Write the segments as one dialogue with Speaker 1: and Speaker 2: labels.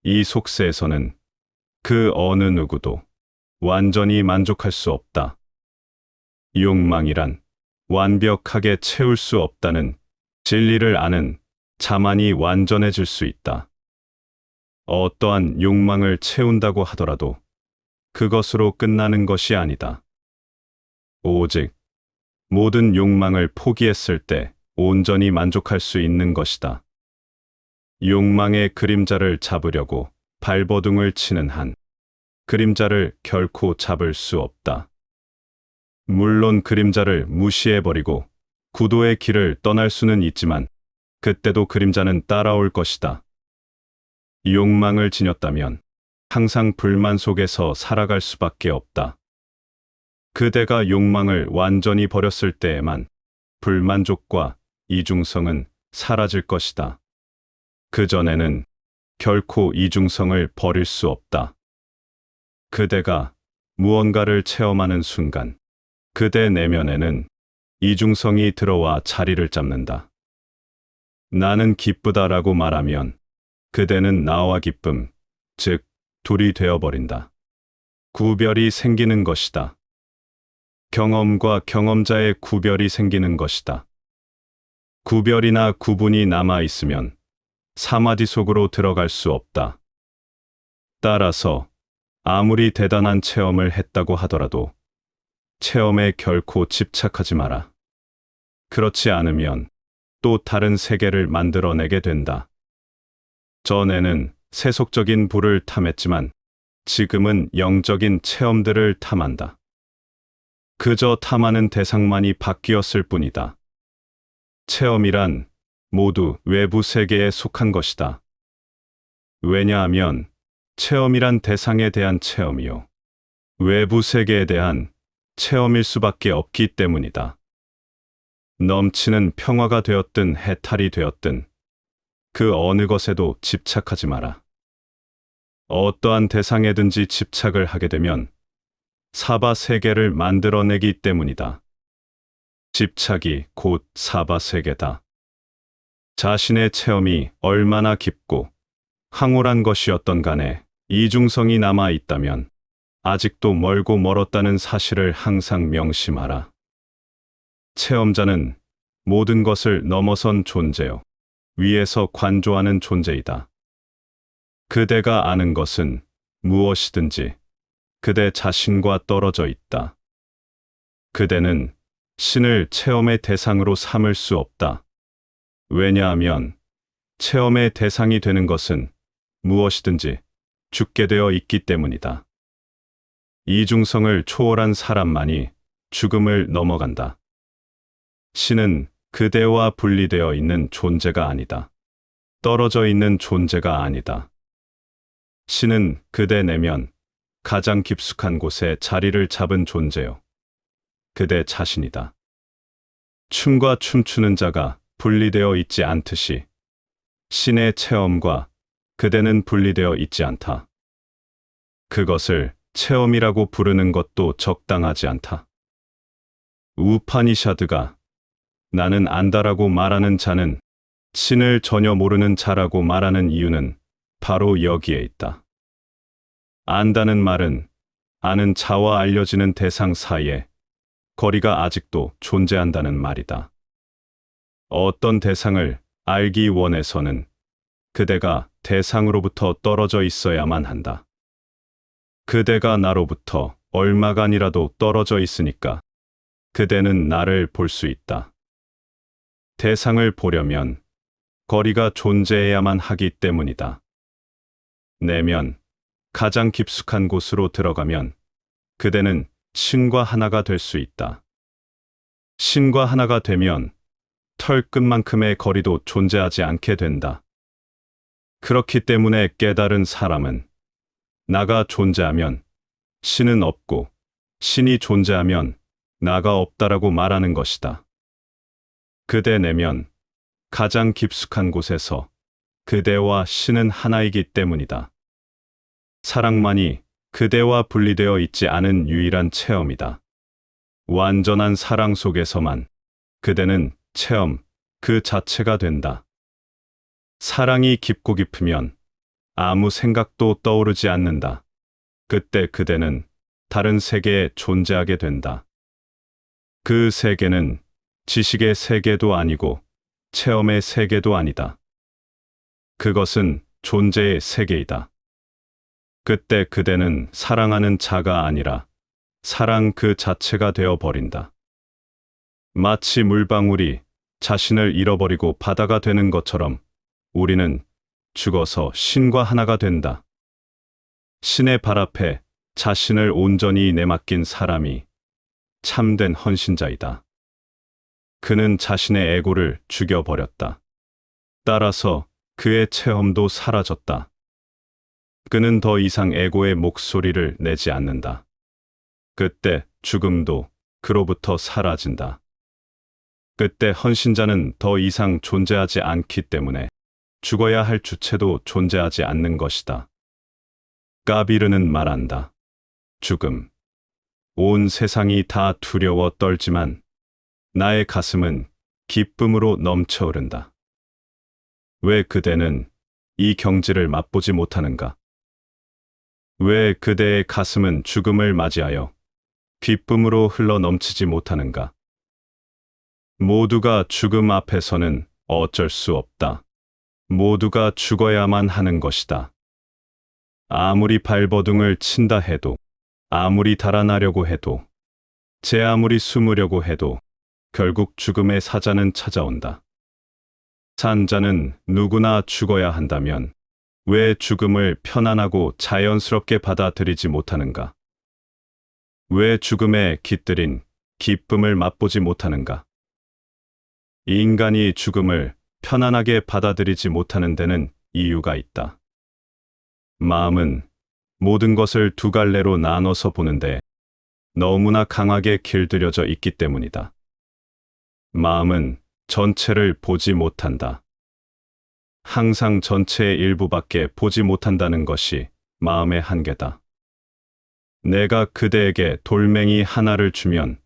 Speaker 1: 이 속세에서는 그 어느 누구도 완전히 만족할 수 없다. 욕망이란 완벽하게 채울 수 없다는 진리를 아는 자만이 완전해질 수 있다. 어떠한 욕망을 채운다고 하더라도 그것으로 끝나는 것이 아니다. 오직 모든 욕망을 포기했을 때 온전히 만족할 수 있는 것이다. 욕망의 그림자를 잡으려고 발버둥을 치는 한 그림자를 결코 잡을 수 없다. 물론 그림자를 무시해버리고 구도의 길을 떠날 수는 있지만 그때도 그림자는 따라올 것이다. 욕망을 지녔다면 항상 불만 속에서 살아갈 수밖에 없다. 그대가 욕망을 완전히 버렸을 때에만 불만족과 이중성은 사라질 것이다. 그전에는 결코 이중성을 버릴 수 없다. 그대가 무언가를 체험하는 순간 그대 내면에는 이중성이 들어와 자리를 잡는다. 나는 기쁘다라고 말하면 그대는 나와 기쁨, 즉 둘이 되어버린다. 구별이 생기는 것이다. 경험과 경험자의 구별이 생기는 것이다. 구별이나 구분이 남아 있으면 사마디 속으로 들어갈 수 없다. 따라서 아무리 대단한 체험을 했다고 하더라도 체험에 결코 집착하지 마라. 그렇지 않으면 또 다른 세계를 만들어내게 된다. 전에는 세속적인 부를 탐했지만 지금은 영적인 체험들을 탐한다. 그저 탐하는 대상만이 바뀌었을 뿐이다. 체험이란 모두 외부 세계에 속한 것이다. 왜냐하면 체험이란 대상에 대한 체험이요. 외부 세계에 대한 체험일 수밖에 없기 때문이다. 넘치는 평화가 되었든 해탈이 되었든 그 어느 것에도 집착하지 마라. 어떠한 대상에든지 집착을 하게 되면 사바 세계를 만들어내기 때문이다. 집착이 곧 사바 세계다. 자신의 체험이 얼마나 깊고 황홀한 것이었던 간에 이중성이 남아 있다면 아직도 멀고 멀었다는 사실을 항상 명심하라. 체험자는 모든 것을 넘어선 존재요. 위에서 관조하는 존재이다. 그대가 아는 것은 무엇이든지 그대 자신과 떨어져 있다. 그대는 신을 체험의 대상으로 삼을 수 없다. 왜냐하면 체험의 대상이 되는 것은 무엇이든지 죽게 되어 있기 때문이다. 이중성을 초월한 사람만이 죽음을 넘어간다. 신은 그대와 분리되어 있는 존재가 아니다. 떨어져 있는 존재가 아니다. 신은 그대 내면 가장 깊숙한 곳에 자리를 잡은 존재요. 그대 자신이다. 춤과 춤추는 자가 분리되어 있지 않듯이 신의 체험과 그대는 분리되어 있지 않다. 그것을 체험이라고 부르는 것도 적당하지 않다. 우파니샤드가 나는 안다라고 말하는 자는 신을 전혀 모르는 자라고 말하는 이유는 바로 여기에 있다. 안다는 말은 아는 자와 알려지는 대상 사이에 거리가 아직도 존재한다는 말이다. 어떤 대상을 알기 원해서는 그대가 대상으로부터 떨어져 있어야만 한다. 그대가 나로부터 얼마간이라도 떨어져 있으니까 그대는 나를 볼 수 있다. 대상을 보려면 거리가 존재해야만 하기 때문이다. 내면 가장 깊숙한 곳으로 들어가면 그대는 신과 하나가 될 수 있다. 신과 하나가 되면 털끝만큼의 거리도 존재하지 않게 된다. 그렇기 때문에 깨달은 사람은 나가 존재하면 신은 없고 신이 존재하면 나가 없다라고 말하는 것이다. 그대 내면 가장 깊숙한 곳에서 그대와 신은 하나이기 때문이다. 사랑만이 그대와 분리되어 있지 않은 유일한 체험이다. 완전한 사랑 속에서만 그대는 체험 그 자체가 된다. 사랑이 깊고 깊으면 아무 생각도 떠오르지 않는다. 그때 그대는 다른 세계에 존재하게 된다. 그 세계는 지식의 세계도 아니고 체험의 세계도 아니다. 그것은 존재의 세계이다. 그때 그대는 사랑하는 자가 아니라 사랑 그 자체가 되어 버린다. 마치 물방울이 자신을 잃어버리고 바다가 되는 것처럼 우리는 죽어서 신과 하나가 된다. 신의 발 앞에 자신을 온전히 내맡긴 사람이 참된 헌신자이다. 그는 자신의 에고를 죽여버렸다. 따라서 그의 체험도 사라졌다. 그는 더 이상 에고의 목소리를 내지 않는다. 그때 죽음도 그로부터 사라진다. 그때 헌신자는 더 이상 존재하지 않기 때문에 죽어야 할 주체도 존재하지 않는 것이다. 까비르는 말한다. 죽음. 온 세상이 다 두려워 떨지만 나의 가슴은 기쁨으로 넘쳐 흐른다. 왜 그대는 이 경지를 맛보지 못하는가? 왜 그대의 가슴은 죽음을 맞이하여 기쁨으로 흘러 넘치지 못하는가? 모두가 죽음 앞에서는 어쩔 수 없다. 모두가 죽어야만 하는 것이다. 아무리 발버둥을 친다 해도, 아무리 달아나려고 해도, 제 아무리 숨으려고 해도 결국 죽음의 사자는 찾아온다. 산자는 누구나 죽어야 한다면 왜 죽음을 편안하고 자연스럽게 받아들이지 못하는가? 왜 죽음에 깃들인 기쁨을 맛보지 못하는가? 인간이 죽음을 편안하게 받아들이지 못하는 데는 이유가 있다. 마음은 모든 것을 두 갈래로 나눠서 보는데 너무나 강하게 길들여져 있기 때문이다. 마음은 전체를 보지 못한다. 항상 전체의 일부밖에 보지 못한다는 것이 마음의 한계다. 내가 그대에게 돌멩이 하나를 주면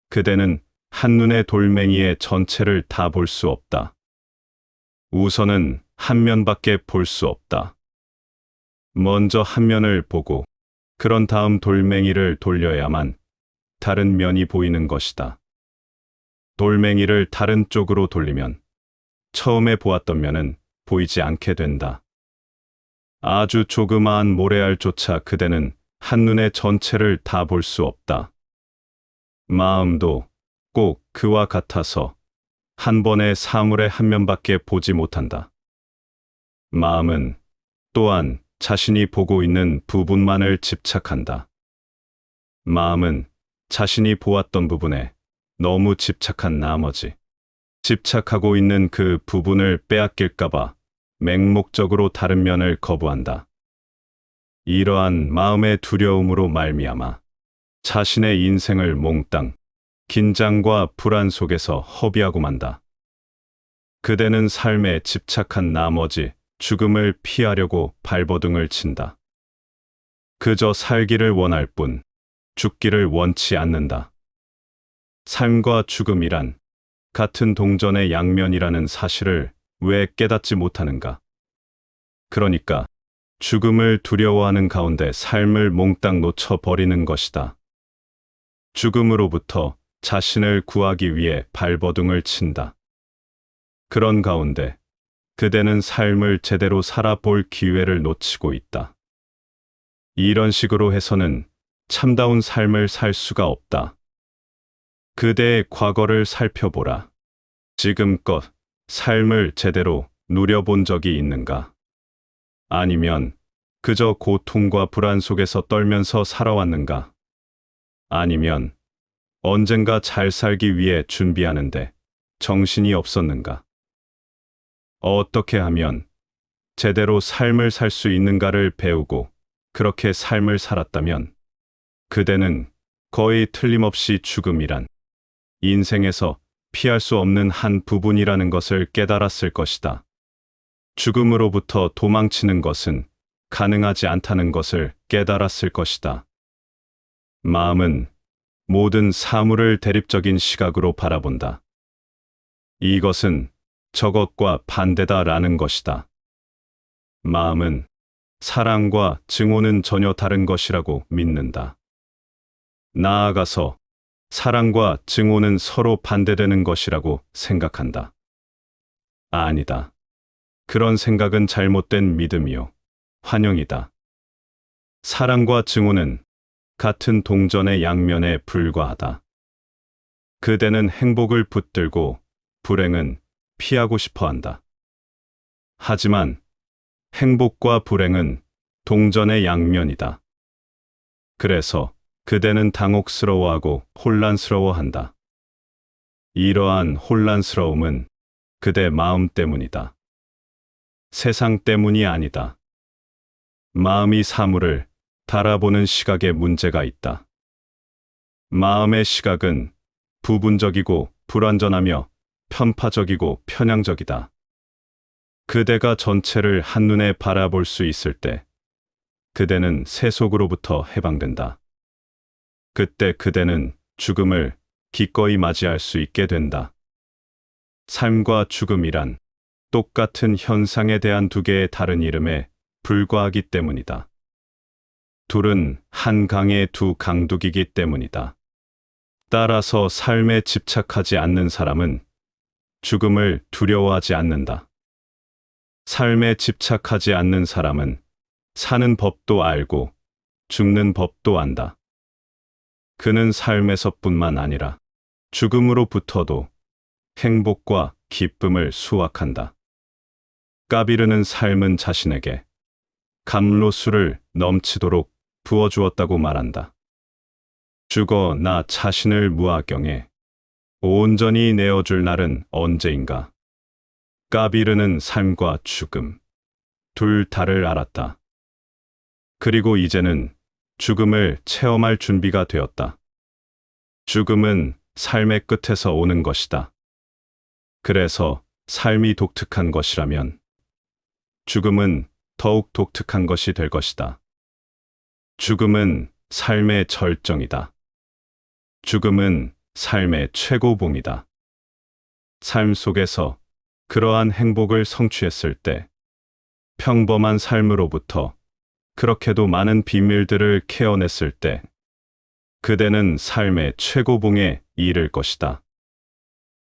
Speaker 1: 그대는 한눈에 돌멩이의 전체를 다 볼 수 없다. 우선은 한 면밖에 볼 수 없다. 먼저 한 면을 보고 그런 다음 돌멩이를 돌려야만 다른 면이 보이는 것이다. 돌멩이를 다른 쪽으로 돌리면 처음에 보았던 면은 보이지 않게 된다. 아주 조그마한 모래알조차 그대는 한눈에 전체를 다 볼 수 없다. 마음도 꼭 그와 같아서 한 번에 사물의 한 면밖에 보지 못한다. 마음은 또한 자신이 보고 있는 부분만을 집착한다. 마음은 자신이 보았던 부분에 너무 집착한 나머지 집착하고 있는 그 부분을 빼앗길까봐 맹목적으로 다른 면을 거부한다. 이러한 마음의 두려움으로 말미암아 자신의 인생을 몽땅 긴장과 불안 속에서 허비하고 만다. 그대는 삶에 집착한 나머지 죽음을 피하려고 발버둥을 친다. 그저 살기를 원할 뿐 죽기를 원치 않는다. 삶과 죽음이란 같은 동전의 양면이라는 사실을 왜 깨닫지 못하는가? 그러니까 죽음을 두려워하는 가운데 삶을 몽땅 놓쳐버리는 것이다. 죽음으로부터 자신을 구하기 위해 발버둥을 친다. 그런 가운데 그대는 삶을 제대로 살아볼 기회를 놓치고 있다. 이런 식으로 해서는 참다운 삶을 살 수가 없다. 그대의 과거를 살펴보라. 지금껏 삶을 제대로 누려본 적이 있는가? 아니면 그저 고통과 불안 속에서 떨면서 살아왔는가? 아니면 언젠가 잘 살기 위해 준비하는데 정신이 없었는가? 어떻게 하면 제대로 삶을 살 수 있는가를 배우고 그렇게 삶을 살았다면 그대는 거의 틀림없이 죽음이란 인생에서 피할 수 없는 한 부분이라는 것을 깨달았을 것이다. 죽음으로부터 도망치는 것은 가능하지 않다는 것을 깨달았을 것이다. 마음은 모든 사물을 대립적인 시각으로 바라본다. 이것은 저것과 반대다라는 것이다. 마음은 사랑과 증오는 전혀 다른 것이라고 믿는다. 나아가서 사랑과 증오는 서로 반대되는 것이라고 생각한다. 아니다. 그런 생각은 잘못된 믿음이요. 환영이다. 사랑과 증오는 같은 동전의 양면에 불과하다. 그대는 행복을 붙들고 불행은 피하고 싶어 한다. 하지만 행복과 불행은 동전의 양면이다. 그래서 그대는 당혹스러워하고 혼란스러워한다. 이러한 혼란스러움은 그대 마음 때문이다. 세상 때문이 아니다. 마음이 사물을 바라보는 시각에 문제가 있다. 마음의 시각은 부분적이고 불완전하며 편파적이고 편향적이다. 그대가 전체를 한눈에 바라볼 수 있을 때 그대는 세속으로부터 해방된다. 그때 그대는 죽음을 기꺼이 맞이할 수 있게 된다. 삶과 죽음이란 똑같은 현상에 대한 두 개의 다른 이름에 불과하기 때문이다. 둘은 한 강의 두 강둑이기 때문이다. 따라서 삶에 집착하지 않는 사람은 죽음을 두려워하지 않는다. 삶에 집착하지 않는 사람은 사는 법도 알고 죽는 법도 안다. 그는 삶에서뿐만 아니라 죽음으로부터도 행복과 기쁨을 수확한다. 까비르는 삶은 자신에게 감로수를 넘치도록 부어주었다고 말한다. 죽어 나 자신을 무아경에 온전히 내어줄 날은 언제인가. 까비르는 삶과 죽음, 둘 다를 알았다. 그리고 이제는 죽음을 체험할 준비가 되었다. 죽음은 삶의 끝에서 오는 것이다. 그래서 삶이 독특한 것이라면 죽음은 더욱 독특한 것이 될 것이다. 죽음은 삶의 절정이다. 죽음은 삶의 최고봉이다. 삶 속에서 그러한 행복을 성취했을 때 평범한 삶으로부터 그렇게도 많은 비밀들을 캐어냈을 때 그대는 삶의 최고봉에 이를 것이다.